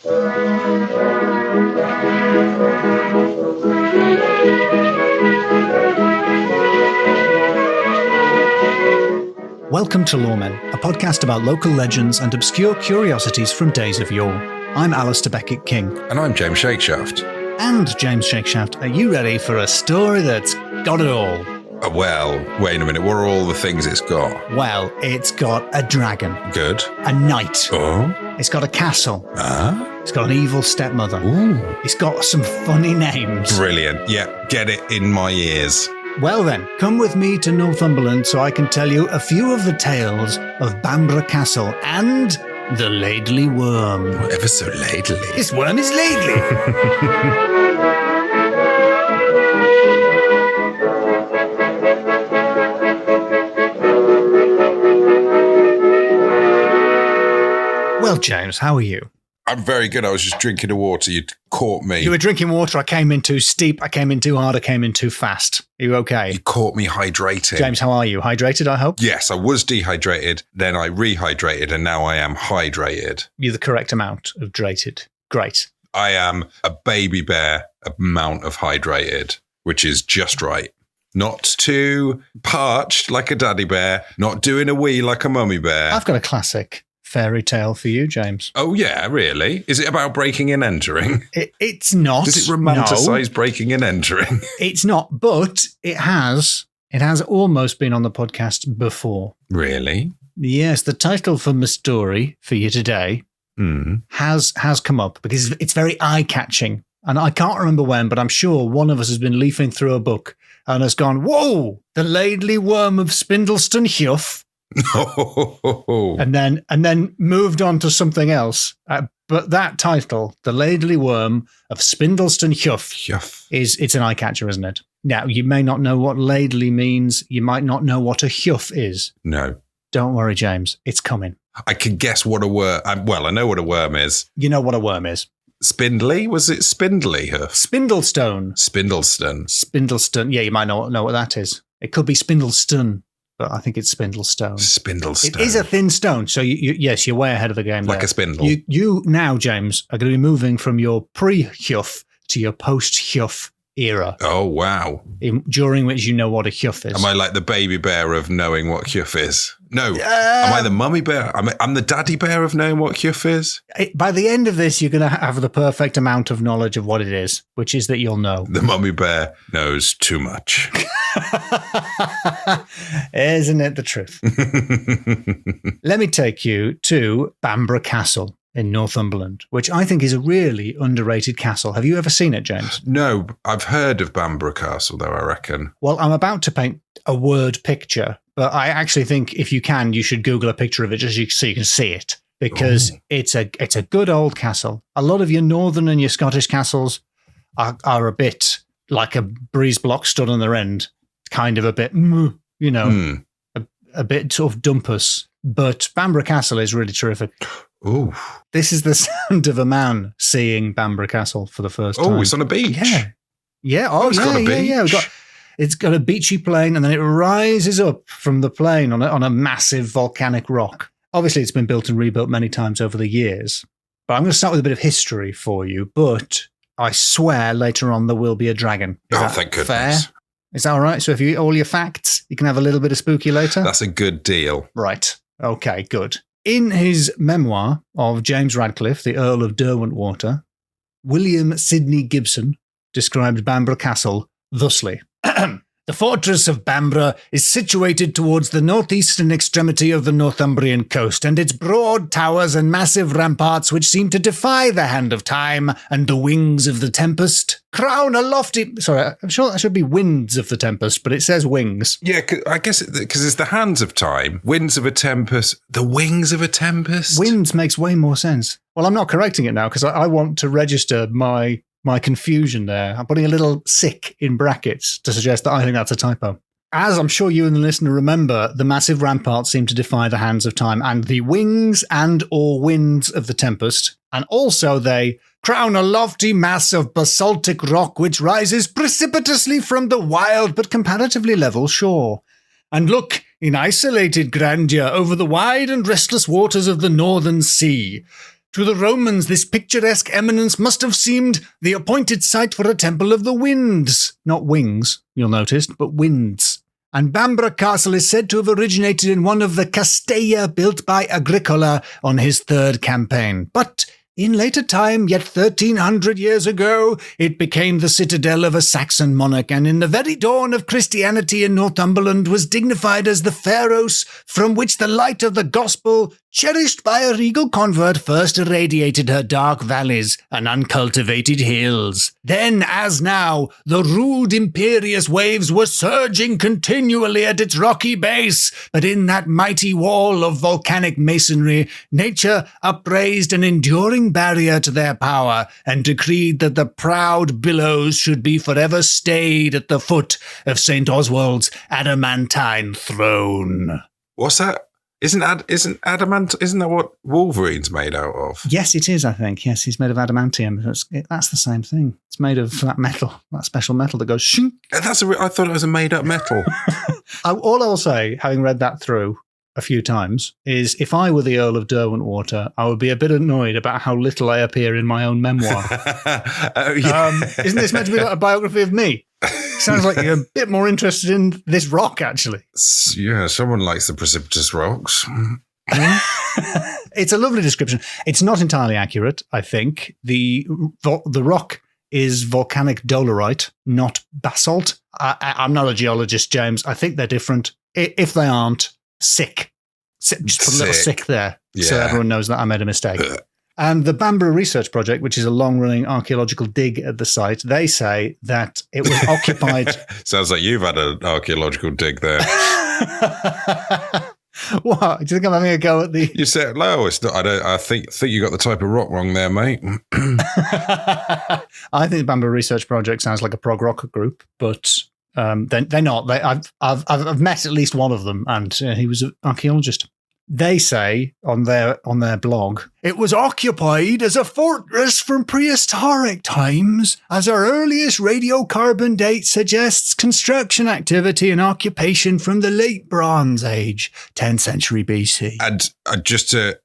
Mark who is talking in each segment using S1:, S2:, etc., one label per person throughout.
S1: Welcome to Loremen, a podcast about local legends and obscure curiosities from days of yore. I'm Alasdair Beckett-King.
S2: And I'm James Shakeshaft.
S1: And James Shakeshaft, are you ready for a story that's got it all?
S2: Well, wait a minute, what are all the things it's got?
S1: Well, it's got a dragon.
S2: Good.
S1: A knight.
S2: Oh?
S1: It's got a castle.
S2: Ah?
S1: It's got an evil stepmother.
S2: Ooh.
S1: It's got some funny names.
S2: Brilliant. Yeah, get it in my ears.
S1: Well then, come with me to Northumberland so I can tell you a few of the tales of Bamburgh Castle and the Ladely Worm.
S2: Oh, ever so ladly.
S1: This worm is ladely. Well, James, how are you?
S2: I'm very good. I was just drinking the water. You caught me.
S1: You were drinking water. I came in too steep. I came in too hard. I came in too fast. Are you okay?
S2: You caught me hydrating.
S1: James, how are you? Hydrated, I hope?
S2: Yes, I was dehydrated. Then I rehydrated and now I am hydrated.
S1: You're the correct amount of drated. Great.
S2: I am a baby bear amount of hydrated, which is just right. Not too parched like a daddy bear. Not doing a wee like a mummy bear.
S1: I've got a classic fairy tale for you, James.
S2: Oh, yeah, really? Is it about breaking and entering?
S1: It's not.
S2: Does it romanticize
S1: no,
S2: breaking and entering?
S1: It's not, but it has. It has almost been on the podcast before.
S2: Really?
S1: Yes, the title for my story for you today has come up because it's very eye-catching. And I can't remember when, but I'm sure one of us has been leafing through a book and has gone, whoa, the Ladely Worm of Spindleston, Heugh. and then moved on to something else. But that title, The Ladely Worm of Spindleston, Heugh, it's an eye catcher, isn't it? Now, you may not know what ladely means. You might not know what a Heugh is.
S2: No.
S1: Don't worry, James. It's coming.
S2: I can guess what a worm... well, I know what a worm is.
S1: You know what a worm is.
S2: Spindly? Was it spindly, Heugh?
S1: Spindleston.
S2: Spindleston.
S1: Yeah, you might know what that is. It could be Spindleston, but I think it's Spindlestone.
S2: Spindlestone.
S1: It is a thin stone, so yes, you're way ahead of the game
S2: like
S1: there.
S2: A spindle.
S1: You now, James, are going to be moving from your pre-Heugh to your post-Heugh era.
S2: Oh, wow.
S1: During which you know what a Heugh is.
S2: Am I like the baby bear of knowing what Heugh is? No. Am I the mummy bear? I'm the daddy bear of knowing what Heugh is?
S1: By the end of this, you're going to have the perfect amount of knowledge of what it is, which is that you'll know.
S2: The mummy bear knows too much.
S1: Isn't it the truth? Let me take you to Bamburgh Castle in Northumberland, which I think is a really underrated castle. Have you ever seen it, James?
S2: No, I've heard of Bamburgh Castle, though, I reckon.
S1: Well, I'm about to paint a word picture, but I actually think if you can, you should Google a picture of it just so you can see it, because it's a good old castle. A lot of your northern and your Scottish castles are a bit like a breeze block stood on their end, kind of a bit, a bit sort of dumpus. But Bamburgh Castle is really terrific.
S2: Ooh.
S1: This is the sound of a man seeing Bamburgh Castle for the first time.
S2: Oh, it's on a beach.
S1: Yeah.
S2: It's got a beach.
S1: Yeah. It's got a beachy plain, and then it rises up from the plain on a massive volcanic rock. Obviously, it's been built and rebuilt many times over the years. But I'm going to start with a bit of history for you. But I swear later on there will be a dragon.
S2: Thank goodness.
S1: Fair? Is that all right? So if you all your facts, you can have a little bit of spooky later?
S2: That's a good deal.
S1: Right. Okay, good. In his memoir of James Radcliffe, the Earl of Derwentwater, William Sidney Gibson described Bamburgh Castle thusly. The fortress of Bamburgh is situated towards the northeastern extremity of the Northumbrian coast, and its broad towers and massive ramparts, which seem to defy the hand of time and the wings of the tempest, crown a lofty... Sorry, I'm sure that should be winds of the tempest, but it says wings.
S2: Yeah, I guess because it's the hands of time, winds of a tempest, the wings of a tempest.
S1: Winds makes way more sense. Well, I'm not correcting it now because I want to register my confusion there. I'm putting a little sick in brackets to suggest that I think that's a typo. As I'm sure you and the listener remember, the massive ramparts seem to defy the hands of time and the wings and or winds of the tempest. And also they crown a lofty mass of basaltic rock which rises precipitously from the wild but comparatively level shore. And look in isolated grandeur over the wide and restless waters of the northern sea. To the Romans, this picturesque eminence must have seemed the appointed site for a temple of the winds. Not wings, you'll notice, but winds. And Bamburgh Castle is said to have originated in one of the castella built by Agricola on his third campaign. But in later time, yet 1,300 years ago, it became the citadel of a Saxon monarch, and in the very dawn of Christianity in Northumberland was dignified as the Pharos, from which the light of the gospel, cherished by a regal convert, first irradiated her dark valleys and uncultivated hills. Then, as now, the rude imperious waves were surging continually at its rocky base, but in that mighty wall of volcanic masonry, nature upraised an enduring barrier to their power, and decreed that the proud billows should be forever stayed at the foot of St. Oswald's adamantine throne.
S2: What's that? Isn't adamant? Isn't that what Wolverine's made out of?
S1: Yes, it is. I think. Yes, he's made of adamantium. That's the same thing. It's made of that metal, that special metal that goes shink.
S2: I thought it was a made-up metal.
S1: All I'll say, having read that through a few times, is if I were the Earl of Derwentwater, I would be a bit annoyed about how little I appear in my own memoir.
S2: Oh, yeah.
S1: Isn't this meant to be like a biography of me? Sounds like you're a bit more interested in this rock, actually.
S2: Yeah, someone likes the precipitous rocks.
S1: It's a lovely description. It's not entirely accurate, I think. The rock is volcanic dolerite, not basalt. I'm not a geologist, James. I think they're different. If they aren't, sick. Just put a little sick there, so everyone knows that I made a mistake. And the Bamburgh Research Project, which is a long-running archaeological dig at the site, they say that it was occupied...
S2: Sounds like you've had an archaeological dig there.
S1: What? Do you think I'm having a go at the...
S2: You said, no, it's not. I think you got the type of rock wrong there, mate.
S1: I think the Bamburgh Research Project sounds like a prog rock group, but they're not. I've met at least one of them, and he was an archaeologist. They say on their blog, it was occupied as a fortress from prehistoric times, as our earliest radiocarbon date suggests construction activity and occupation from the late Bronze Age, 10th century BC.
S2: And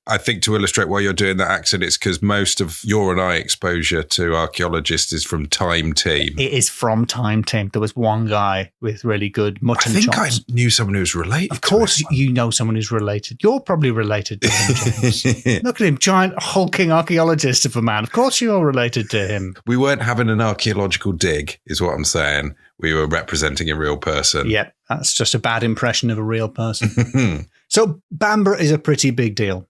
S2: I think to illustrate why you're doing that accent, it's because most of your and I exposure to archaeologists is from Time Team.
S1: It is from Time Team. There was one guy with really good mutton chops.
S2: I think I knew someone who was related.
S1: Of course you know someone who's related. You're probably related to him, James. Look at him, giant hulking archaeologist of a man. Of course you're related to him.
S2: We weren't having an archaeological dig, is what I'm saying. We were representing a real person.
S1: Yep, that's just a bad impression of a real person. So Bamburgh is a pretty big deal.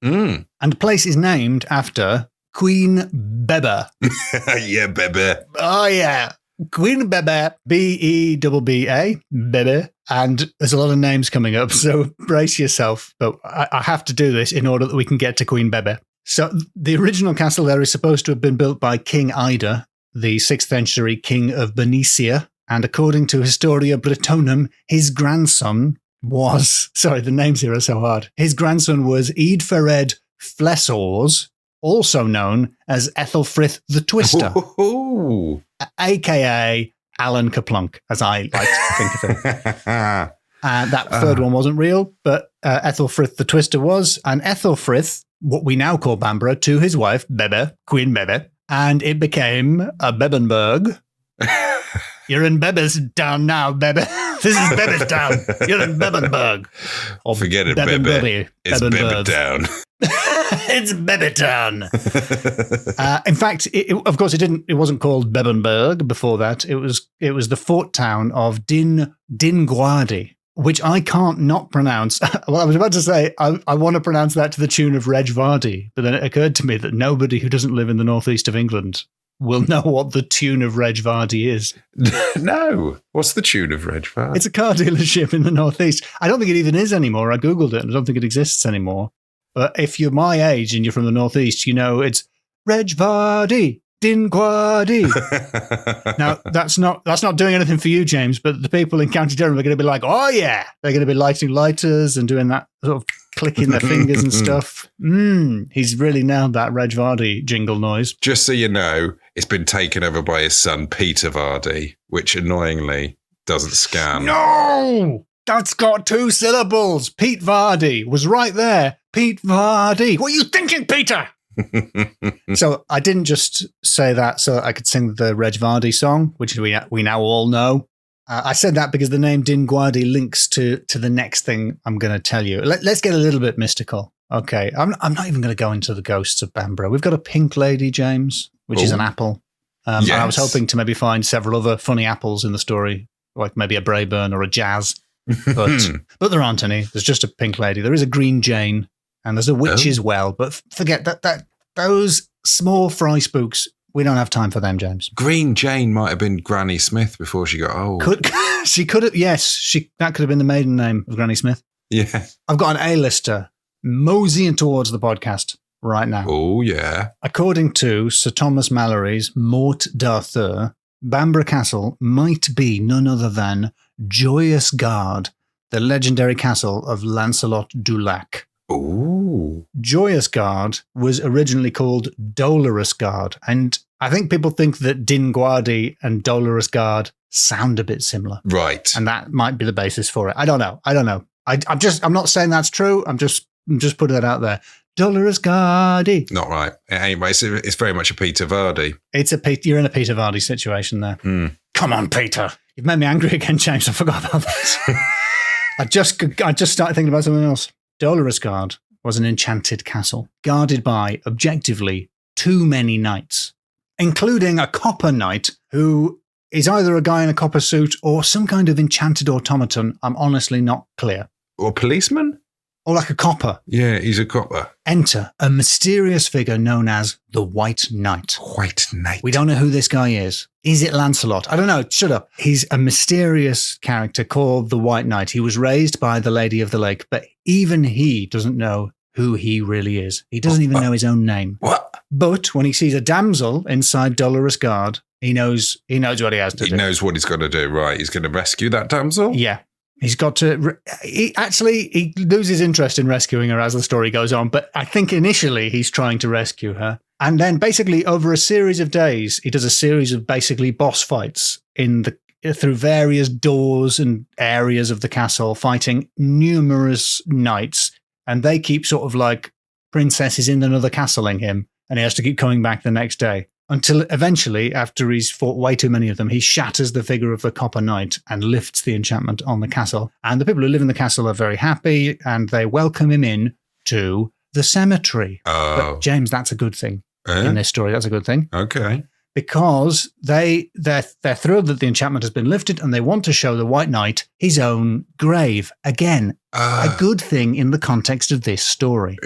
S1: And the place is named after Queen Bebe.
S2: Yeah, Bebe.
S1: Oh, yeah. Queen Bebe, Bebba, Bebe. And there's a lot of names coming up, so brace yourself. But I have to do this in order that we can get to Queen Bebe. So the original castle there is supposed to have been built by King Ida, the 6th century king of Bernicia. And according to Historia Britonum, his grandson was... Sorry, the names here are so hard. His grandson was Eadfered Flesors, also known as Ethelfrith the Twister, a.k.a. Alan Kaplunk, as I like to think of him. That third one wasn't real, but Ethelfrith the Twister was. And Ethelfrith, what we now call Bamburgh, to his wife, Bebe, Queen Bebe, and it became a Bebenburg. You're in Bebe's town now, Bebe. This is Bebe's town. You're in Bebenburg.
S2: Or forget it, Bebe. It's Bebe town.
S1: It's Bebe town. In fact, of course, it wasn't called Bebenburg before that. It was the fort town of Dinguardi, which I can't not pronounce. Well, I was about to say I want to pronounce that to the tune of Reg Vardy, but then it occurred to me that nobody who doesn't live in the northeast of England will know what the tune of Reg Vardy is.
S2: No. What's the tune of Reg Vardy?
S1: It's a car dealership in the northeast. I don't think it even is anymore. I Googled it and I don't think it exists anymore. But if you're my age and you're from the northeast, you know it's Reg Vardy, Dinguardi. Now, that's not doing anything for you, James, but the people in County Durham are going to be like, oh yeah. They're going to be lighting lighters and doing that sort of clicking their fingers and stuff. He's really nailed that Reg Vardy jingle noise.
S2: Just so you know, it's been taken over by his son, Peter Vardy, which annoyingly doesn't scan.
S1: No! That's got 2 syllables. Pete Vardy was right there. Pete Vardy. What are you thinking, Peter? So I didn't just say that so I could sing the Reg Vardy song, which we now all know. I said that because the name Din Guardi links to the next thing I'm going to tell you. Let's get a little bit mystical. Okay, I'm not even going to go into the ghosts of Bamburgh. We've got a pink lady, James, which is an apple. Yes. And I was hoping to maybe find several other funny apples in the story, like maybe a Braeburn or a Jazz. But there aren't any. There's just a pink lady. There is a green Jane, and there's a witch as well. But forget that those small fry spooks, we don't have time for them, James.
S2: Green Jane might have been Granny Smith before she got old.
S1: She could have, yes. That could have been the maiden name of Granny Smith.
S2: Yeah.
S1: I've got an A-lister moseying towards the podcast right now.
S2: Oh, yeah.
S1: According to Sir Thomas Mallory's Mort d'Arthur, Bamburgh Castle might be none other than Joyous Gard, the legendary castle of Lancelot du Lac.
S2: Ooh.
S1: Joyous Gard was originally called Dolorous Gard, and I think people think that Din Guardi and Dolorous Gard sound a bit similar.
S2: Right.
S1: And that might be the basis for it. I don't know. I'm not saying that's true. I'm just putting that out there. Dolorous Gardy.
S2: Not right. Anyway, it's very much a Peter Vardy.
S1: You're in a Peter Vardy situation there. Come on, Peter. You've made me angry again, James. I forgot about this. I just started thinking about something else. Dolorous Gard was an enchanted castle guarded by, objectively, too many knights, including a copper knight who is either a guy in a copper suit or some kind of enchanted automaton. I'm honestly not clear.
S2: Or policeman?
S1: Or like a copper.
S2: Yeah, he's a copper.
S1: Enter a mysterious figure known as the White Knight.
S2: White Knight.
S1: We don't know who this guy is. Is it Lancelot? I don't know. Shut up. He's a mysterious character called the White Knight. He was raised by the Lady of the Lake, but even he doesn't know who he really is. He doesn't even know his own name.
S2: What?
S1: But when he sees a damsel inside Dolorous Gard, he knows what he has to do.
S2: He knows what he's got to do, right? He's going to rescue that damsel?
S1: Yeah. He's got to... He loses interest in rescuing her as the story goes on, but I think initially he's trying to rescue her. And then basically over a series of days, he does a series of basically boss fights through various doors and areas of the castle, fighting numerous knights. And they keep sort of like princesses in another castling him, and he has to keep coming back the next day. Until eventually, after he's fought way too many of them, he shatters the figure of the Copper Knight and lifts the enchantment on the castle. And the people who live in the castle are very happy, and they welcome him in to the cemetery.
S2: Oh.
S1: But James, that's a good thing in this story. That's a good thing.
S2: Okay.
S1: Because they're thrilled that the enchantment has been lifted, and they want to show the White Knight his own grave. Again, a good thing in the context of this story.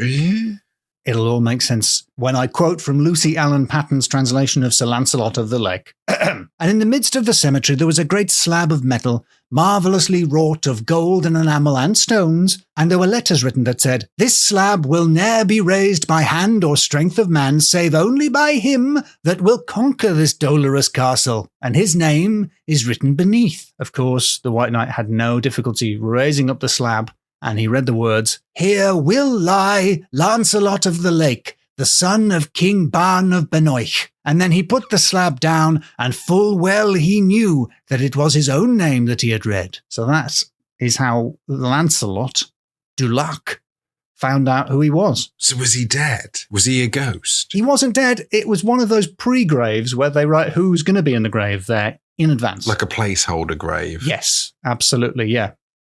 S1: It'll all make sense when I quote from Lucy Allen Patton's translation of Sir Lancelot of the Lake. And in the midst of the cemetery there was a great slab of metal, marvellously wrought of gold and enamel and stones, and there were letters written that said, "This slab will ne'er be raised by hand or strength of man, save only by him that will conquer this dolorous castle, and his name is written beneath." Of course, the White Knight had no difficulty raising up the slab, and he read the words, "Here will lie Lancelot of the Lake, the son of King Ban of Benoich." And then he put the slab down, and full well he knew that it was his own name that he had read. So that is how Lancelot du Lac found out who he was.
S2: So was he dead? Was he a ghost?
S1: He wasn't dead. It was one of those pre-graves where they write who's going to be in the grave there in advance.
S2: Like a placeholder grave?
S1: Yes, absolutely, yeah.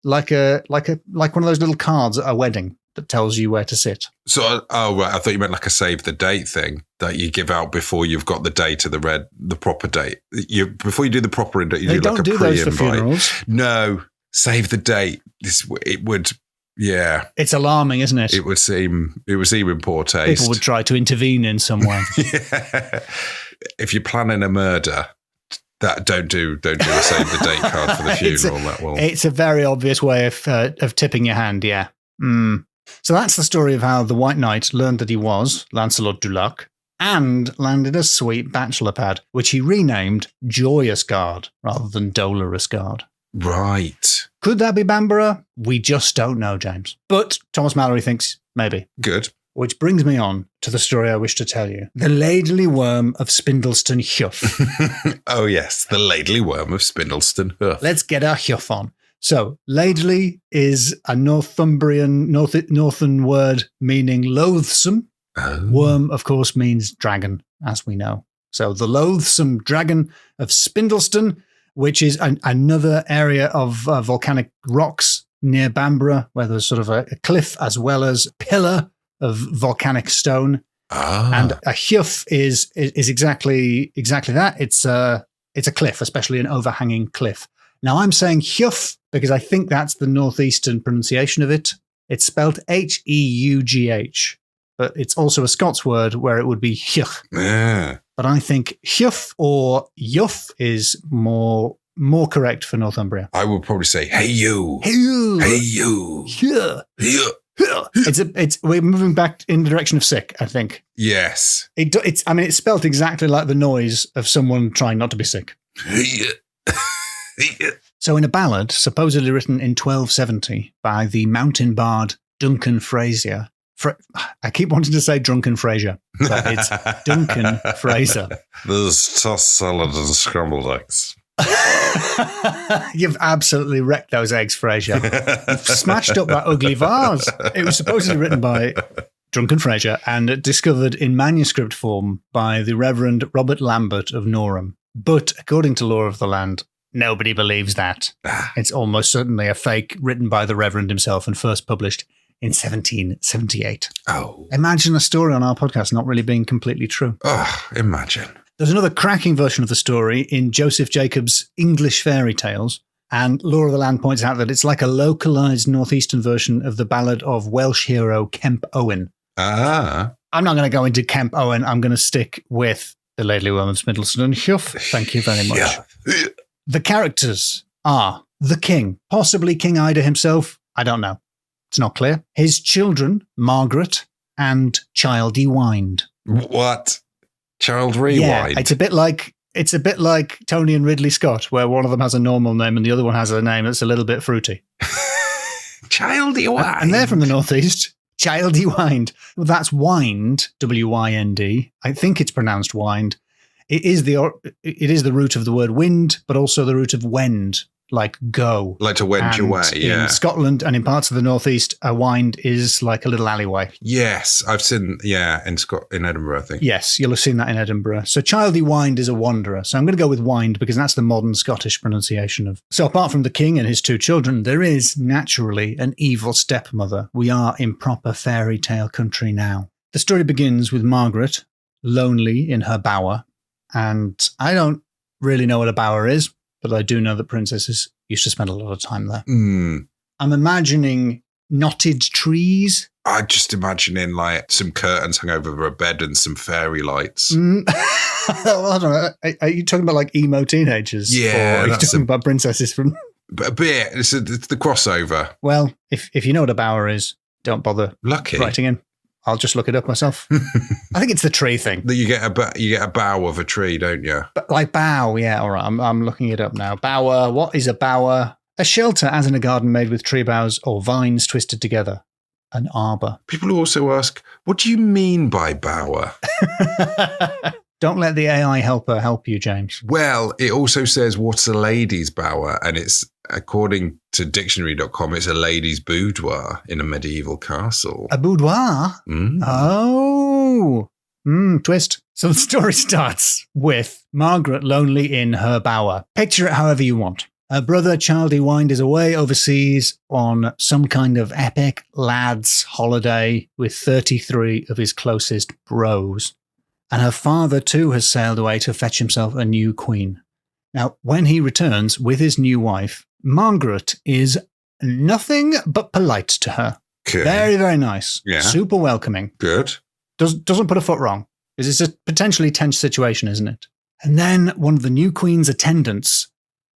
S1: Like one of those little cards at a wedding that tells you where to sit.
S2: So, right. I thought you meant like a save the date thing that you give out before you've got the date of the proper date. Before you do the proper date, you do like a pre-invite.
S1: They don't do those for funerals.
S2: No, save the date. It would, yeah.
S1: It's alarming, isn't it?
S2: It would seem in poor taste.
S1: People would try to intervene in some way.
S2: Yeah. If you're planning a murder, don't do a save the date card for the funeral.
S1: It's a very obvious way of tipping your hand, yeah. So that's the story of how the White Knight learned that he was Lancelot du Lac and landed a sweet bachelor pad, which he renamed Joyous Gard rather than Dolorous Gard.
S2: Right.
S1: Could that be Bamburgh? We just don't know, James. But Thomas Mallory thinks maybe.
S2: Good.
S1: Which brings me on to the story I wish to tell you. The Laidly Worm of Spindleston Heugh.
S2: Oh, yes. The Laidly Worm of Spindleston Heugh.
S1: Let's get our Heugh on. So, Laidly is a Northumbrian, northern word meaning loathsome.
S2: Oh.
S1: Worm, of course, means dragon, as we know. So the loathsome dragon of Spindleston, which is another area of volcanic rocks near Bamburgh, where there's sort of a cliff as well as pillar of volcanic stone. And a Heugh is exactly that. It's a cliff, especially an overhanging cliff. Now I'm saying Heugh because I think that's the northeastern pronunciation of it. It's spelled Heugh, but it's also a Scots word where it would be Heugh.
S2: Yeah.
S1: But I think Heugh or Youth is more correct for Northumbria.
S2: I would probably say, hey you.
S1: Heugh.
S2: Hey you.
S1: Heugh.
S2: Heugh.
S1: We're moving back in the direction of sick, I think.
S2: Yes.
S1: It's spelt exactly like the noise of someone trying not to be sick. So in a ballad supposedly written in 1270 by the mountain bard Duncan Frasier, I keep wanting to say Drunken Frasier, but it's Duncan Fraser.
S2: There's tossed salad and scrambled eggs.
S1: You've absolutely wrecked those eggs, Frasier. You've smashed up that ugly vase. It was supposedly written by Drunken Frasier and discovered in manuscript form by the Reverend Robert Lambert of Norham. But according to Lore of the Land, nobody believes that. It's almost certainly a fake written by the Reverend himself and first published in 1778.
S2: Oh.
S1: Imagine a story on our podcast not really being completely true.
S2: Oh, imagine.
S1: There's another cracking version of the story in Joseph Jacobs' English Fairy Tales, and Lore of the Land points out that it's like a localized northeastern version of the ballad of Welsh hero Kemp Owen.
S2: Ah.
S1: I'm not going to go into Kemp Owen. I'm going to stick with the Ladely Worm of Spindleston and Heugh. Thank you very much.
S2: Yeah.
S1: The characters are the king, possibly King Ida himself. I don't know. It's not clear. His children, Margaret and Childy Wind.
S2: What? Child Rewind?
S1: Yeah, it's a bit like Tony and Ridley Scott, where one of them has a normal name and the other one has a name that's a little bit fruity.
S2: Childy Wind.
S1: And they're from the northeast. Childy Wind. Well, that's wind, W-Y-N-D. I think it's pronounced wind. It is the root of the word wind, but also the root of wend, like go.
S2: Like to wend your way, yeah.
S1: In Scotland and in parts of the northeast, a wind is like a little alleyway.
S2: Yes, I've seen, in Edinburgh, I think.
S1: Yes, you'll have seen that in Edinburgh. So Childy Wind is a wanderer. So I'm going to go with wind because that's the modern Scottish pronunciation of. So apart from the king and his two children, there is naturally an evil stepmother. We are in proper fairy tale country now. The story begins with Margaret, lonely in her bower. And I don't really know what a bower is, but I do know that princesses used to spend a lot of time there.
S2: Mm.
S1: I'm imagining knotted trees.
S2: I'm just imagining like some curtains hung over a bed and some fairy lights.
S1: I don't know. Are you talking about like emo teenagers?
S2: Yeah.
S1: Or are you talking about princesses from...
S2: A bit. It's the crossover.
S1: Well, if you know what a bower is, don't bother writing in. I'll just look it up myself. I think it's the tree thing.
S2: You get a bough of a tree, don't you?
S1: But like bough, yeah. All right, I'm looking it up now. Bower. What is a bower? A shelter, as in a garden made with tree boughs or vines twisted together. An arbour.
S2: People also ask, what do you mean by bower?
S1: Don't let the AI helper help you, James.
S2: Well, it also says, what's a lady's bower? And it's, according to dictionary.com, it's a lady's boudoir in a medieval castle.
S1: A boudoir?
S2: Mm.
S1: Oh. Twist. So the story starts with Margaret lonely in her bower. Picture it however you want. Her brother, Childy Wind, is away overseas on some kind of epic lads' holiday with 33 of his closest bros. And her father, too, has sailed away to fetch himself a new queen. Now, when he returns with his new wife, Margaret is nothing but polite to her.
S2: Okay.
S1: Very, very nice.
S2: Yeah.
S1: Super welcoming.
S2: Good.
S1: Doesn't put a foot wrong. It's a potentially tense situation, isn't it? And then one of the new queen's attendants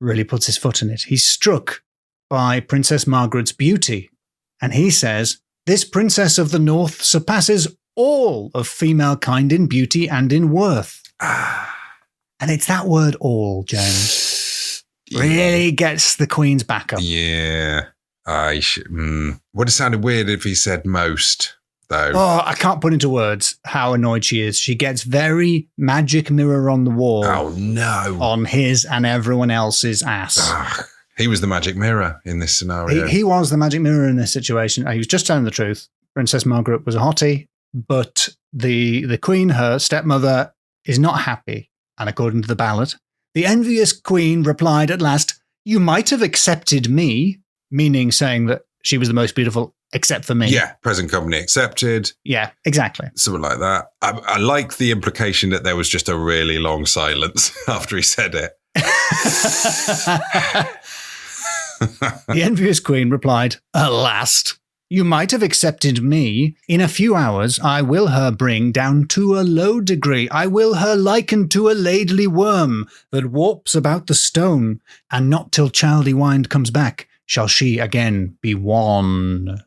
S1: really puts his foot in it. He's struck by Princess Margaret's beauty. And he says, this princess of the north surpasses all of female kind in beauty and in worth. And it's that word all, James. Really gets the queen's back up.
S2: Yeah. Would have sounded weird if he said most, though.
S1: Oh, I can't put into words how annoyed she is. She gets very magic mirror on the wall.
S2: Oh, no.
S1: On his and everyone else's ass.
S2: He was the magic mirror in this scenario.
S1: He was the magic mirror in this situation. He was just telling the truth. Princess Margaret was a hottie, but The queen, her stepmother, is not happy, and according to the ballad, the envious queen replied at last, "You might have accepted me," meaning saying that she was the most beautiful except for me.
S2: Yeah, present company accepted.
S1: Yeah, exactly.
S2: Something like that. I like the implication that there was just a really long silence after he said it.
S1: The envious queen replied, "At last, you might have accepted me. In a few hours, I will her bring down to a low degree. I will her liken to a ladely worm that warps about the stone, and not till Childy Wind comes back shall she again be won."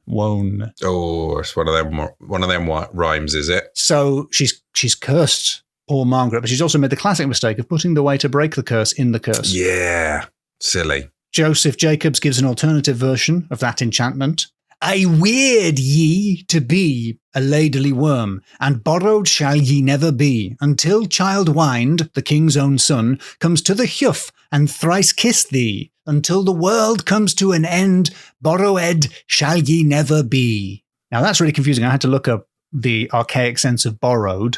S2: Oh, it's one of them rhymes, is it?
S1: So she's cursed poor Margaret, but she's also made the classic mistake of putting the way to break the curse in the curse.
S2: Yeah, silly.
S1: Joseph Jacobs gives an alternative version of that enchantment. "I weird ye to be a ladily worm, and borrowed shall ye never be, until Child Wind, the king's own son, comes to the Heugh and thrice kiss thee. Until the world comes to an end, borrowed shall ye never be." Now that's really confusing. I had to look up the archaic sense of borrowed.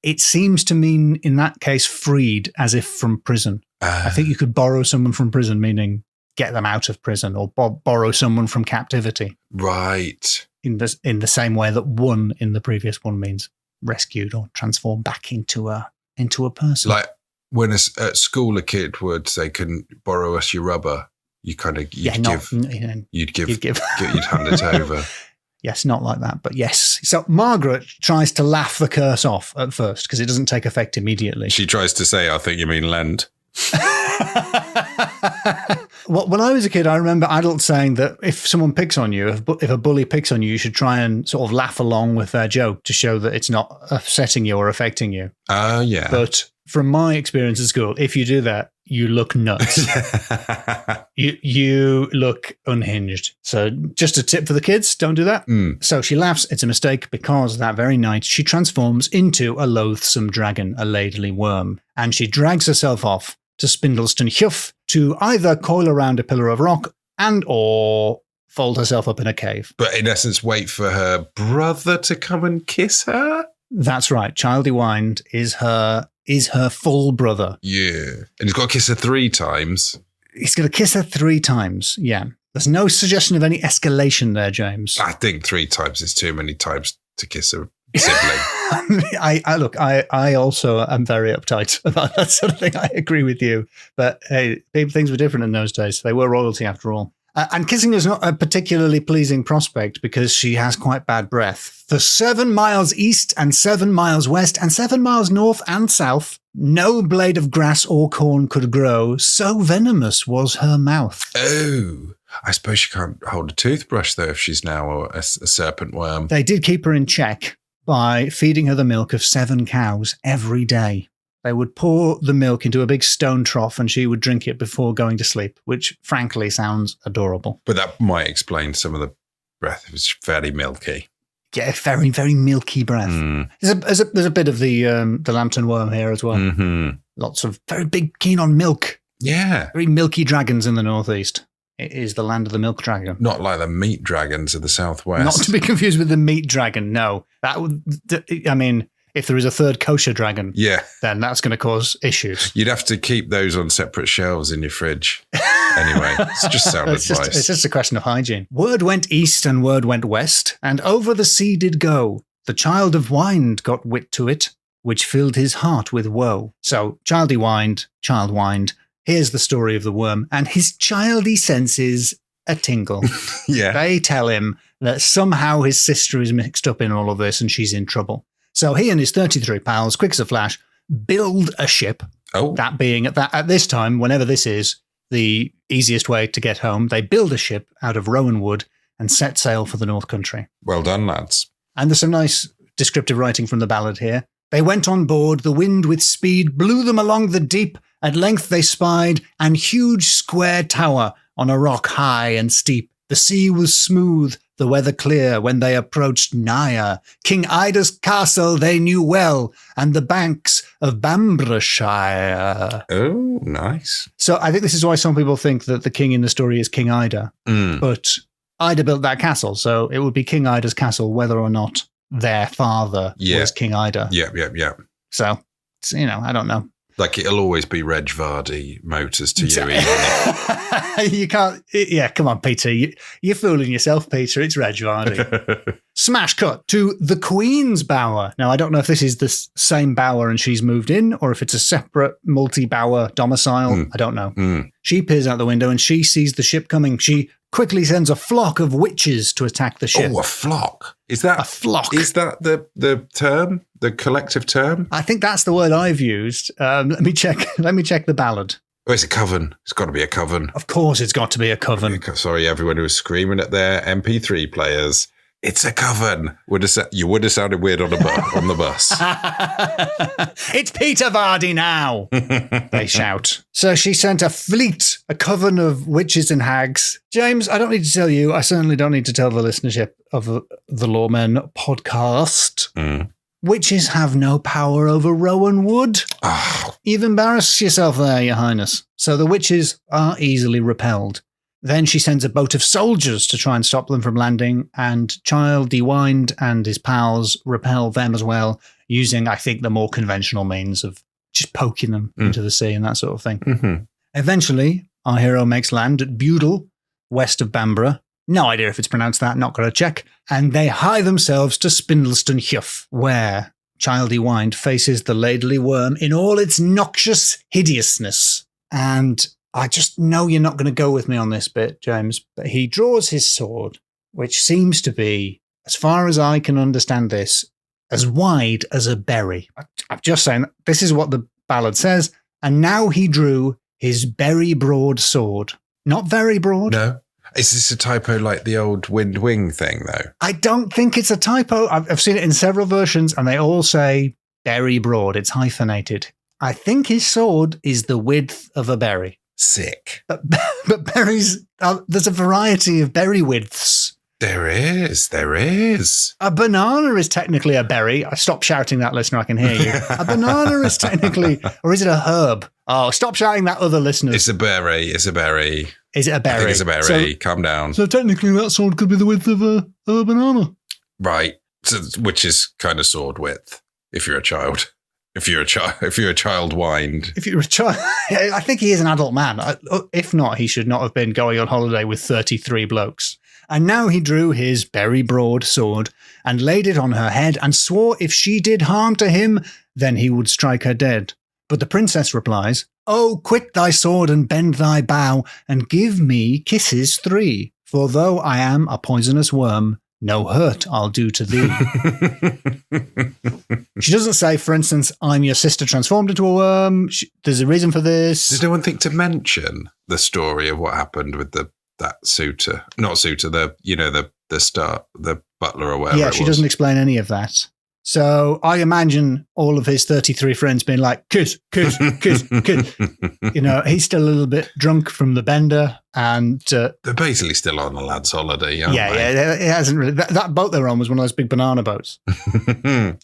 S1: It seems to mean, in that case, freed, as if from prison. I think you could borrow someone from prison, meaning get them out of prison, or borrow someone from captivity.
S2: Right.
S1: In the same way that won in the previous one means rescued or transformed back into a person.
S2: Like when at school a kid would say, "Can borrow us your rubber?" You'd hand it over.
S1: Yes, not like that, but yes. So Margaret tries to laugh the curse off at first because it doesn't take effect immediately.
S2: She tries to say, "I think you mean lend."
S1: Well, when I was a kid, I remember adults saying that if someone picks on you, if a bully picks on you, you should try and sort of laugh along with their joke to show that it's not upsetting you or affecting you.
S2: Yeah.
S1: But from my experience at school, if you do that, you look nuts. you look unhinged. So just a tip for the kids, don't do that. So she laughs. It's a mistake because that very night she transforms into a loathsome dragon, a ladily worm, and she drags herself off to Spindleston Heugh to either coil around a pillar of rock and or fold herself up in a cave.
S2: But in essence, wait for her brother to come and kiss her?
S1: That's right. Childy Wind is her full brother.
S2: Yeah. And he's got to kiss her 3 times.
S1: He's going to kiss her 3 times, yeah. There's no suggestion of any escalation there, James.
S2: I think 3 times is too many times to kiss a sibling.
S1: I also am very uptight about that sort of thing. I agree with you. But hey, things were different in those days. They were royalty after all. And kissing is not a particularly pleasing prospect because she has quite bad breath. For 7 miles east and 7 miles west and 7 miles north and south, no blade of grass or corn could grow, so venomous was her mouth.
S2: Oh, I suppose she can't hold a toothbrush, though, if she's now a serpent worm.
S1: They did keep her in check by feeding her the milk of 7 cows every day. They would pour the milk into a big stone trough and she would drink it before going to sleep, which frankly sounds adorable.
S2: But that might explain some of the breath. It was fairly milky.
S1: Yeah, very, very milky breath. There's a bit of the lantern worm here as well.
S2: Mm-hmm.
S1: Lots of very big, keen on milk.
S2: Yeah.
S1: Very milky dragons in the northeast. It is the land of the milk dragon.
S2: Not like the meat dragons of the southwest.
S1: Not to be confused with the meat dragon, no. If there is a third kosher dragon, then that's going to cause issues.
S2: You'd have to keep those on separate shelves in your fridge. Anyway, it's just sound advice.
S1: It's just a question of hygiene. Word went east and word went west, and over the sea did go. The Child of Wind got wit to it, which filled his heart with woe. So, Child Wind, here's the story of the worm, and his childy senses a tingle.
S2: Yeah.
S1: They tell him that somehow his sister is mixed up in all of this and she's in trouble. So he and his 33 pals, quick as a flash, build a ship.
S2: Oh.
S1: That being, at this time, whenever this is, the easiest way to get home. They build a ship out of rowan wood and set sail for the North Country.
S2: Well done, lads.
S1: And there's some nice descriptive writing from the ballad here. They went on board, the wind with speed blew them along the deep. At length they spied an huge square tower on a rock high and steep. The sea was smooth, the weather clear when they approached nigher. King Ida's castle they knew well, and the banks of Bamburghshire.
S2: Oh, nice.
S1: So I think this is why some people think that the king in the story is King Ida. But Ida built that castle, so it would be King Ida's castle whether or not their father was King Ida.
S2: Yeah.
S1: So, I don't know.
S2: Like, it'll always be Reg Vardy motors to you.
S1: You can't... Yeah, come on, Peter. You're fooling yourself, Peter. It's Reg Vardy. Smash cut to the Queen's bower. Now, I don't know if this is the same bower and she's moved in, or if it's a separate multi-bower domicile. I don't know. She peers out the window and she sees the ship coming. She quickly sends a flock of witches to attack the ship.
S2: Oh, a flock. Is that
S1: a flock?
S2: Is that the term? The collective term?
S1: I think that's the word I've used. Let me check the ballad.
S2: Oh, it's a coven. It's got to be a coven.
S1: Of course it's got to be a coven.
S2: Sorry, everyone who was screaming at their MP3 players. It's a coven. You would have sounded weird on the bus.
S1: It's Peter Vardy now, they shout. So she sent a fleet, a coven of witches and hags. James, I don't need to tell you, I certainly don't need to tell the listenership of the Loremen podcast. Witches have no power over Rowan Wood.
S2: Oh.
S1: You've embarrassed yourself there, Your Highness. So the witches are easily repelled. Then she sends a boat of soldiers to try and stop them from landing, and Child Dewind and his pals repel them as well, using, I think, the more conventional means of just poking them into the sea and that sort of thing.
S2: Mm-hmm.
S1: Eventually, our hero makes land at Budle, west of Bamburgh. No idea if it's pronounced that, not going to check. And they hie themselves to Spindleston Heugh, where Child Dewind faces the Laidly Worm in all its noxious hideousness. And I just know you're not going to go with me on this bit, James, but he draws his sword, which seems to be, as far as I can understand this, as wide as a berry. I'm just saying, this is what the ballad says. And now he drew his berry broad sword. Not very broad.
S2: No. Is this a typo like the old wind wing thing, though?
S1: I don't think it's a typo. I've seen it in several versions, and they all say berry broad. It's hyphenated. I think his sword is the width of a berry.
S2: Sick.
S1: But berries, there's a variety of berry widths.
S2: There is.
S1: A banana is technically a berry. Stop shouting that, listener, I can hear you. A banana is technically, or is it a herb? Oh, stop shouting that, other listeners.
S2: It's a berry.
S1: Is it a berry?
S2: I think it's a berry. Calm down.
S1: So technically that sword could be the width of a banana.
S2: Right. So, which is kind of sword width, if you're a child. If you're a child wind.
S1: If you're a child, I think he is an adult man. If not, he should not have been going on holiday with 33 blokes. And now he drew his very broad sword and laid it on her head and swore if she did harm to him, then he would strike her dead. But the princess replies, "Oh, quit thy sword and bend thy bow and give me kisses 3. For though I am a poisonous worm, no hurt I'll do to thee." She doesn't say, for instance, "I'm your sister transformed into a worm." There's a reason for this.
S2: Did no one think to mention the story of what happened with that suitor? Not suitor, the butler or whatever.
S1: Yeah, she doesn't explain any of that. So I imagine all of his 33 friends being like, kiss, kiss, kiss, kiss. He's still a little bit drunk from the bender. And
S2: they're basically still on the lad's holiday, aren't they?
S1: Yeah, it hasn't really. That boat they were on was one of those big banana boats.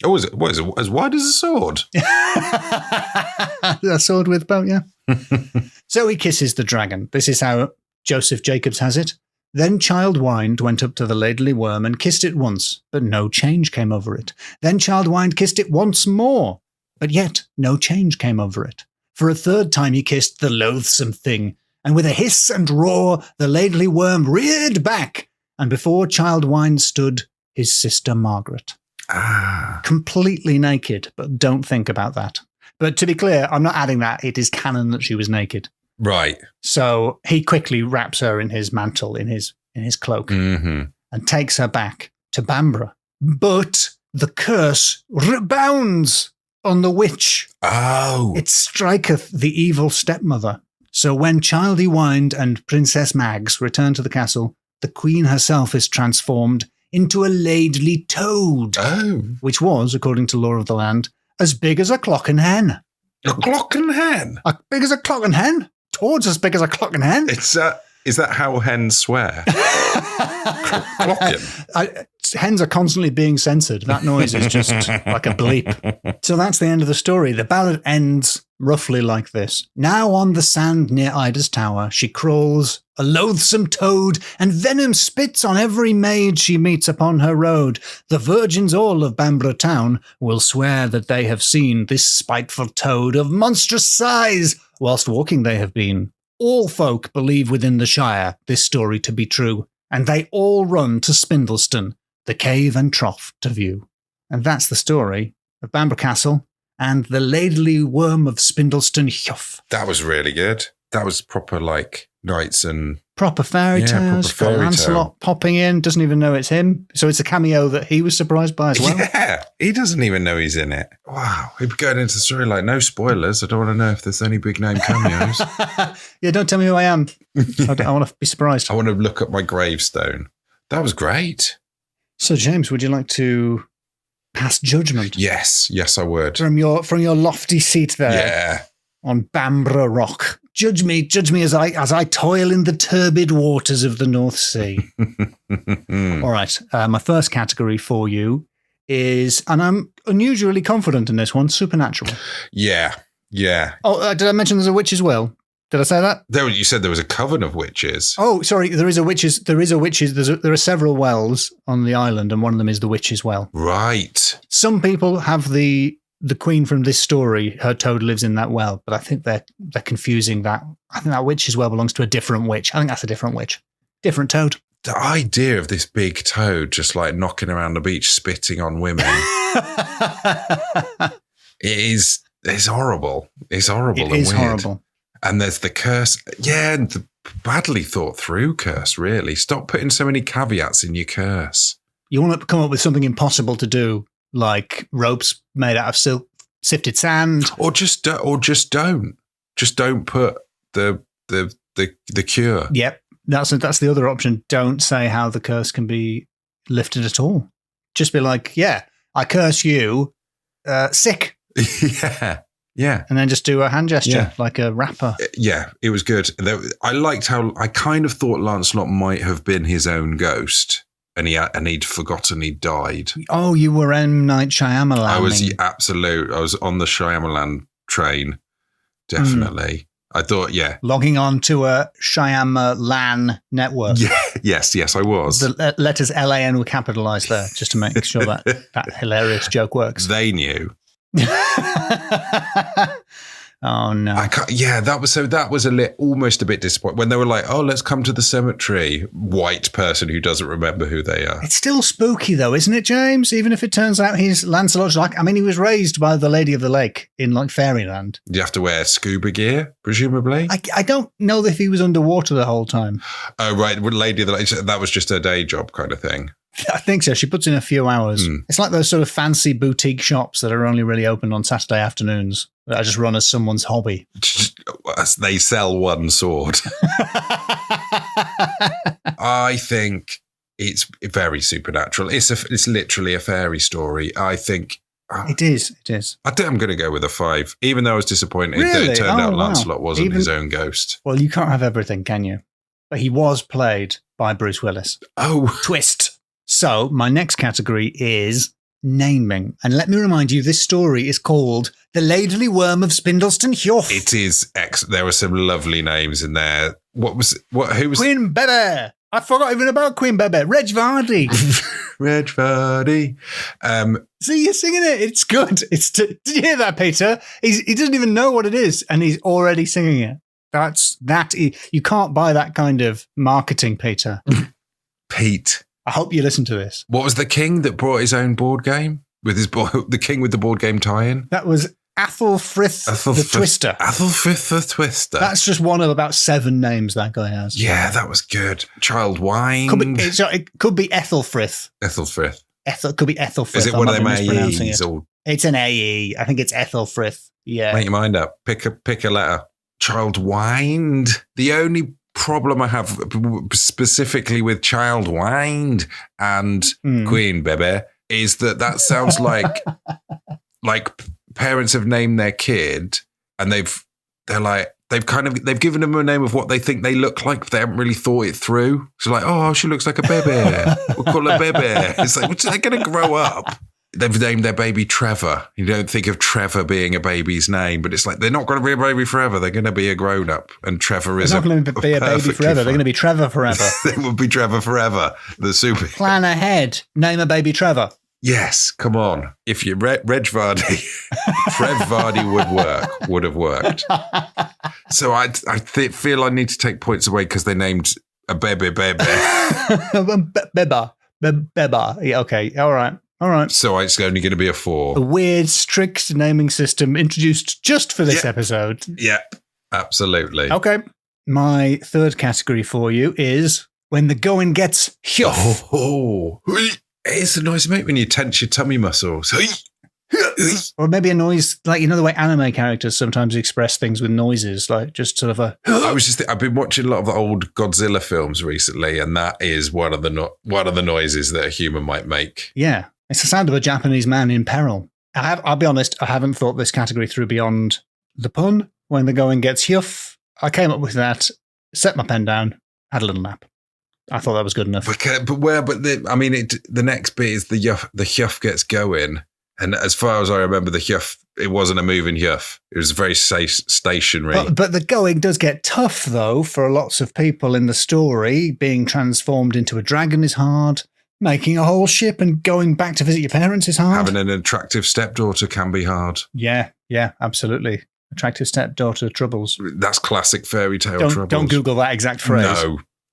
S2: Oh, is it? What is it? As wide as a sword?
S1: A sword with boat, yeah. So he kisses the dragon. This is how Joseph Jacobs has it. Then Child Wind went up to the Laidly Worm and kissed it once, but no change came over it. Then Child Wind kissed it once more, but yet no change came over it. For a third time he kissed the loathsome thing, and with a hiss and roar the Laidly Worm reared back, and before Child Wind stood his sister Margaret. Completely naked, but don't think about that. But to be clear, I'm not adding that. It is canon that she was naked.
S2: Right.
S1: So he quickly wraps her in his mantle, in his cloak, and takes her back to Bamburgh. But the curse rebounds on the witch.
S2: Oh.
S1: It striketh the evil stepmother. So when Child Dewind and Princess Mags return to the castle, the queen herself is transformed into a Laidly toad, which was, according to law of the land, as big as a clock and hen.
S2: A clock and hen?
S1: As big as a clock and hen? Toad's as big as a clock and hen.
S2: Is that how hens swear? Clocking.
S1: Hens are constantly being censored. That noise is just like a bleep. So that's the end of the story. The ballad ends roughly like this. Now on the sand near Ida's tower, she crawls, a loathsome toad, and venom spits on every maid she meets upon her road. The virgins all of Bamburgh town will swear that they have seen this spiteful toad of monstrous size, whilst walking they have been. All folk believe within the shire this story to be true, and they all run to Spindleston, the cave and trough to view. And that's the story of Bamburgh Castle and the ladily worm of Spindleston, Heugh.
S2: That was really good. That was proper like knights and...
S1: Proper fairy tales.
S2: Proper fairy
S1: Lancelot popping in, doesn't even know it's him. So it's a cameo that he was surprised by as well.
S2: Yeah, he doesn't even know he's in it. Wow. We're going into the story like, no spoilers. I don't want to know if there's any big name cameos.
S1: Yeah, don't tell me who I am. I want to be surprised.
S2: I want to look at my gravestone. That was great.
S1: So, James, would you like to pass judgment?
S2: Yes, I would.
S1: From your lofty seat there.
S2: Yeah.
S1: On Bamburgh Rock. Judge me as I toil in the turbid waters of the North Sea. All right. My first category for you is, and I'm unusually confident in this one, supernatural.
S2: Yeah.
S1: Oh, did I mention there's a witch as well? Did I say that?
S2: You said there was a coven of witches.
S1: Oh, sorry. There are several wells on the island, and one of them is the witch's well.
S2: Right.
S1: Some people have the queen from this story, her toad lives in that well, but I think they're confusing that. I think that witch's well belongs to a different witch. I think that's a different witch. Different toad.
S2: The idea of this big toad just like knocking around the beach, spitting on women. It's horrible. It's horrible.
S1: It is
S2: weird.
S1: horrible.
S2: And there's the curse. Yeah, and the badly thought through curse, really. Stop putting so many caveats in your curse.
S1: You want to come up with something impossible to do, like ropes made out of sifted sand.
S2: Or just don't. Just don't put the cure.
S1: Yep. That's the other option. Don't say how the curse can be lifted at all. Just be like, yeah, I curse you, sick.
S2: Yeah.
S1: And then just do a hand gesture like a rapper.
S2: Yeah, it was good. I liked how I kind of thought Lancelot might have been his own ghost and he'd forgotten he'd died.
S1: Oh, you were M. Night Shyamalan.
S2: I was I was on the Shyamalan train, definitely. I thought,
S1: logging on to a Shyamalan network.
S2: Yeah, yes, I was.
S1: The letters LAN were capitalized there just to make sure that hilarious joke works.
S2: They knew.
S1: Oh no!
S2: That was almost a bit disappointing when they were like, "Oh, let's come to the cemetery." White person who doesn't remember who they are.
S1: It's still spooky, though, isn't it, James? Even if it turns out he's Lancelot du Lac. I mean, he was raised by the Lady of the Lake in like fairyland.
S2: You have to wear scuba gear, presumably.
S1: I don't know if he was underwater the whole time.
S2: Oh, right, Lady of the Lake. That was just her day job, kind of thing.
S1: I think so. She puts in a few hours. It's like those sort of fancy boutique shops that are only really open on Saturday afternoons that are just run as someone's hobby.
S2: They sell one sword. I think it's very supernatural. It's literally a fairy story. I think
S1: it is.
S2: I think I'm going to go with a 5, even though I was disappointed that
S1: Really?
S2: it turned out
S1: Wow.
S2: Lancelot wasn't his own ghost.
S1: Well, you can't have everything, can you? But he was played by Bruce Willis.
S2: Oh,
S1: Twist. So my next category is naming. And let me remind you, this story is called The Ladily Worm of Spindleston, Heugh.
S2: it is. There were some lovely names in there. Who was
S1: Queen Bebe. I forgot even about Queen Bebe. Reg Vardy.
S2: Reg Vardy.
S1: See, you're singing it. It's good. Did you hear that, Peter? He doesn't even know what it is, and he's already singing it. You can't buy that kind of marketing, Peter.
S2: Pete.
S1: I hope you listen to this.
S2: What was the king that brought his own board game with the king with the board game tie-in?
S1: That was Athelfrith the Twister.
S2: Athelfrith the Twister.
S1: That's just one of about 7 names that guy has.
S2: Yeah, that was good. Child Wine.
S1: It could be Ethelfrith.
S2: Ethelfrith.
S1: Could be Ethelfrith.
S2: Is it one of them AEs?
S1: It's an AE. I think it's Ethelfrith. Yeah.
S2: Make your mind up. Pick a letter. Child Wind. The only problem I have specifically with Child Wind and Queen Bebe is that sounds like parents have named their kid and they've given them a name of what they think they look like, but they haven't really thought it through. So like, oh, she looks like a baby. We'll call her Bebe. It's like, they're going to grow up. they've named their baby Trevor. You don't think of Trevor being a baby's name, but it's like they're not going to be a baby forever. They're going to be a grown-up, and Trevor is
S1: not going to be a baby forever. They're going to be Trevor forever.
S2: They will be Trevor forever. The super
S1: plan ahead. Name a baby Trevor.
S2: Yes, come on. If you Reg Vardy, Reg Vardy would have worked. So I feel I need to take points away because they named a baby.
S1: Beba. Yeah, okay, all right.
S2: So it's only going to be a 4.
S1: A weird, strict naming system introduced just for this episode.
S2: Yeah, absolutely.
S1: Okay. My third category for you is when the going gets huff.
S2: Oh. It's the noise you make when you tense your tummy muscles.
S1: Or maybe a noise, like, you know, the way anime characters sometimes express things with noises, like just sort of a...
S2: I've been watching a lot of the old Godzilla films recently, and that is one of the noises that a human might make.
S1: Yeah. It's the sound of a Japanese man in peril. I'll be honest, I haven't thought this category through beyond the pun. When the going gets huff, I came up with that, set my pen down, had a little nap. I thought that was good enough.
S2: The next bit is the huff gets going. And as far as I remember, the huff, it wasn't a moving huff. It was very stationary.
S1: But the going does get tough, though, for lots of people in the story. Being transformed into a dragon is hard. Making a whole ship and going back to visit your parents is hard.
S2: Having an attractive stepdaughter can be hard.
S1: Yeah, absolutely. Attractive stepdaughter troubles.
S2: That's classic fairy tale troubles.
S1: Don't Google that exact phrase.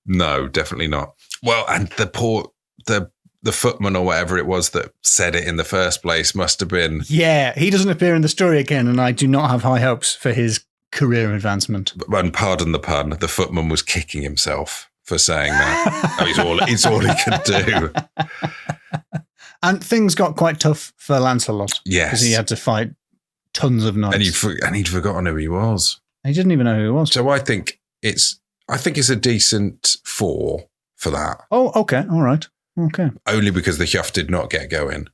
S2: No, definitely not. Well, and the footman or whatever it was that said it in the first place must have been... Yeah,
S1: he doesn't appear in the story again, and I do not have high hopes for his career advancement.
S2: And pardon the pun, the footman was kicking himself for saying that. It's all he could do.
S1: And things got quite tough for Lancelot.
S2: Yes.
S1: Because he had to fight tons of knights.
S2: And he'd forgotten who he was.
S1: He didn't even know who he was.
S2: So I think it's a decent 4 for that.
S1: Oh, okay. All right. Okay.
S2: Only because the huff did not get going.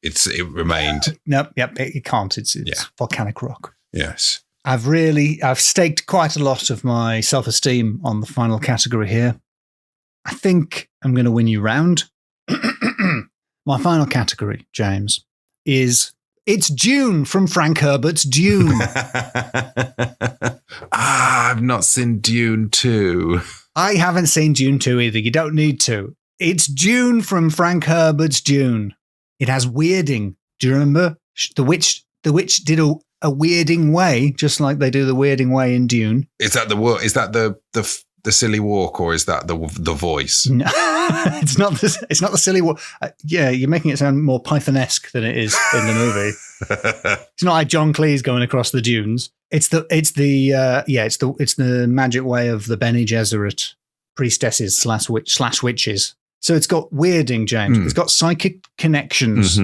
S2: It remained.
S1: Nope. Yep. It can't. It's volcanic rock.
S2: Yes.
S1: I've staked quite a lot of my self-esteem on the final category here. I think I'm going to win you round. My final category, James, is It's Dune from Frank Herbert's Dune.
S2: I've not seen Dune 2.
S1: I haven't seen Dune 2 either. You don't need to. It's Dune from Frank Herbert's Dune. It has weirding. Do you remember? The witch did a weirding way, just like they do the weirding way in Dune.
S2: Is that the silly walk, or is that the voice?
S1: No, it's not the silly walk. Yeah, you're making it sound more Python-esque than it is in the movie. It's not like John Cleese going across the dunes. It's the magic way of the Bene Gesserit priestesses slash witches. So it's got weirding, James. It's got psychic connections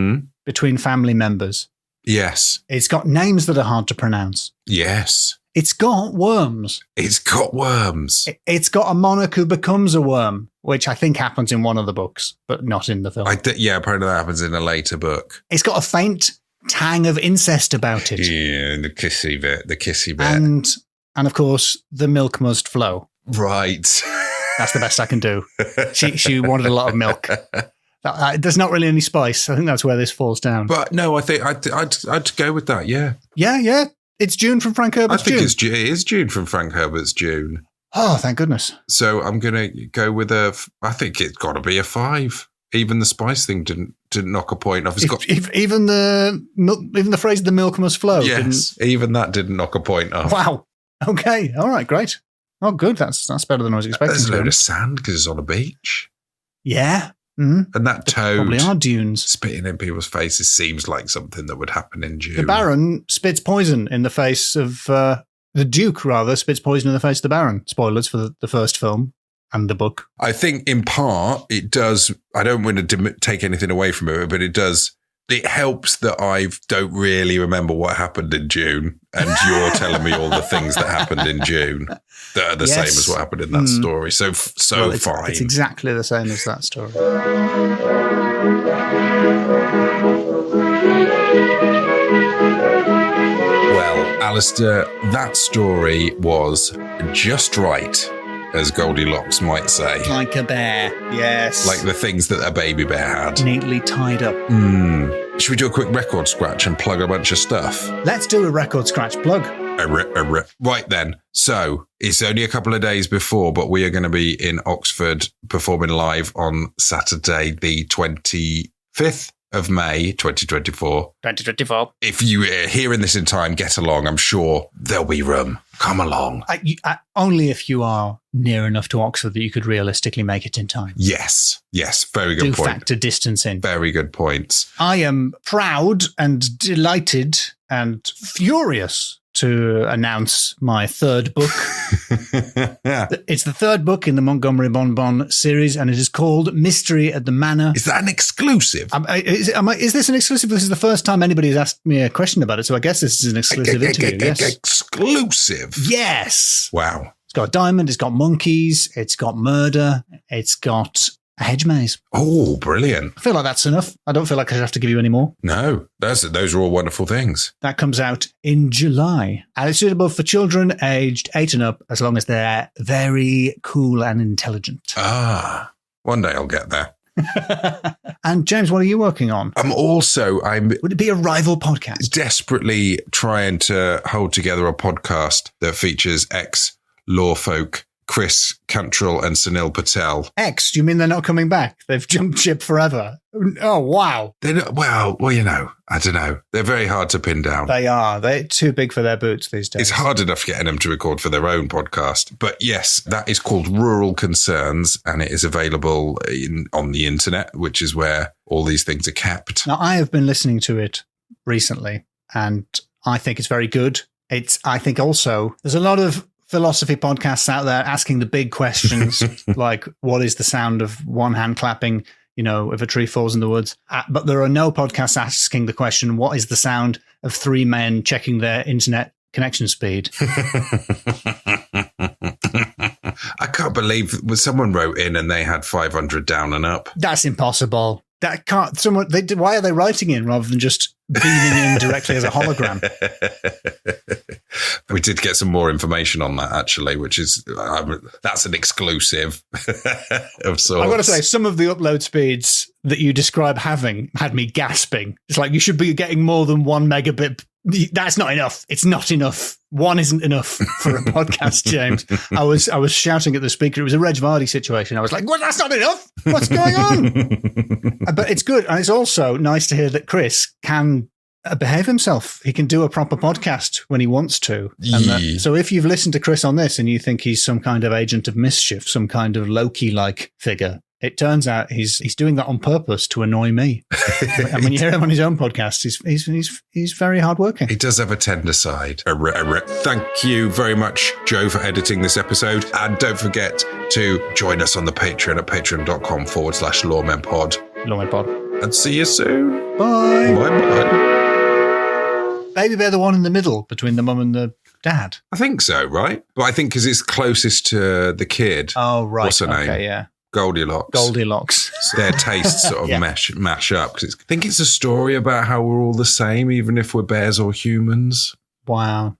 S1: between family members.
S2: Yes.
S1: It's got names that are hard to pronounce.
S2: Yes.
S1: It's got worms.
S2: It's got worms.
S1: It's got a monarch who becomes a worm, which I think happens in one of the books, but not in the film.
S2: Apparently that happens in a later book.
S1: It's got a faint tang of incest about it.
S2: Yeah, the kissy bit.
S1: And of course, the milk must flow.
S2: Right.
S1: That's the best I can do. She wanted a lot of milk. There's not really any spice. I think that's where this falls down.
S2: But no, I think I'd go with that. Yeah.
S1: Yeah. It's Dune from Frank Herbert's Dune.
S2: I think it is Dune from Frank Herbert's Dune.
S1: Oh, thank goodness.
S2: So I'm going to go with I think it's got to be a 5. Even the spice thing didn't knock a point off.
S1: Even the phrase "the milk must flow."
S2: Yes, even that didn't knock a point off.
S1: Wow. Okay. All right. Great. Oh, good. That's better than I was expecting.
S2: There's a load of sand because it's on a beach.
S1: Yeah.
S2: Mm-hmm. And that toad
S1: probably are dunes.
S2: Spitting in people's faces seems like something that would happen in Dune.
S1: The Baron spits poison in the face of the Duke. Rather spits poison in the face of the Baron. Spoilers for the first film and the book.
S2: I think in part it does. I don't want to take anything away from it, but it does. It helps that I don't really remember what happened in Dune, and you're telling me all the things that happened in Dune that are the same as what happened in that story. So fine.
S1: It's exactly the same as that story.
S2: Well, Alasdair, that story was just right, as Goldilocks might say.
S1: Like a bear, yes.
S2: Like the things that a baby bear had.
S1: Neatly tied up.
S2: Should we do a quick record scratch and plug a bunch of stuff?
S1: Let's do a record scratch plug.
S2: Right then. So it's only a couple of days before, but we are going to be in Oxford performing live on Saturday, the 25th of May, 2024.
S1: 2024.
S2: If you are hearing this in time, get along. I'm sure there'll be room. Come along.
S1: Only if you are near enough to Oxford that you could realistically make it in time.
S2: Yes. Very good point.
S1: Do factor distance in.
S2: Very good points.
S1: I am proud and delighted and furious to announce my third book. It's the third book in the Montgomery Bonbon series, and it is called Mystery at the Manor.
S2: Is that an exclusive?
S1: Is this an exclusive? This is the first time anybody has asked me a question about it, so I guess this is an exclusive interview. Yes.
S2: Exclusive?
S1: Yes.
S2: Wow.
S1: It's got a diamond, it's got monkeys, it's got murder, it's got a hedge maze.
S2: Oh, brilliant.
S1: I feel like that's enough. I don't feel like I have to give you any more.
S2: No, those are all wonderful things.
S1: That comes out in July. And it's suitable for children aged 8 and up, as long as they're very cool and intelligent.
S2: Ah, one day I'll get there.
S1: And James, what are you working on?
S2: Would
S1: it be a rival podcast?
S2: Desperately trying to hold together a podcast that features ex-law folk Chris Cantrell and Sunil Patel.
S1: Do you mean they're not coming back? They've jumped ship forever. Oh, wow.
S2: I don't know. They're very hard to pin down.
S1: They are. They're too big for their boots these days.
S2: It's hard enough getting them to record for their own podcast. But yes, that is called Rural Concerns, and it is available on the internet, which is where all these things are kept.
S1: Now, I have been listening to it recently, and I think it's very good. I think also there's a lot of philosophy podcasts out there asking the big questions, like what is the sound of one hand clapping, if a tree falls in the woods. But there are no podcasts asking the question, what is the sound of 3 men checking their internet connection speed?
S2: I can't believe someone wrote in and they had 500 down and up.
S1: That's impossible. That can't. Why are they writing in rather than just beaming in directly as a hologram?
S2: We did get some more information on that, actually, which is that's an exclusive of sorts.
S1: I've got to say, some of the upload speeds that you describe having had me gasping. It's like you should be getting more than 1 megabit. That's not enough. It's not enough. 1 isn't enough for a podcast, James. I was shouting at the speaker. It was a Reg Vardy situation. I was like, "Well, that's not enough. What's going on?" But it's good, and it's also nice to hear that Chris can behave himself. He can do a proper podcast when he wants to. And so if you've listened to Chris on this and you think he's some kind of agent of mischief, some kind of Loki-like figure, it turns out he's doing that on purpose to annoy me. And when you hear him on his own podcast, he's very hardworking.
S2: He does have a tender side. Thank you very much, Joe, for editing this episode. And don't forget to join us on the Patreon at patreon.com/LoremenPod.
S1: LoremenPod.
S2: And see you soon.
S1: Bye.
S2: Bye-bye.
S1: Maybe they're the one in the middle between the mum and the dad.
S2: I think so, right? But I think because it's closest to the kid.
S1: Oh, right.
S2: What's her name?
S1: Okay, yeah.
S2: Goldilocks. So their tastes sort of mash up. I think it's a story about how we're all the same, even if we're bears or humans.
S1: Wow.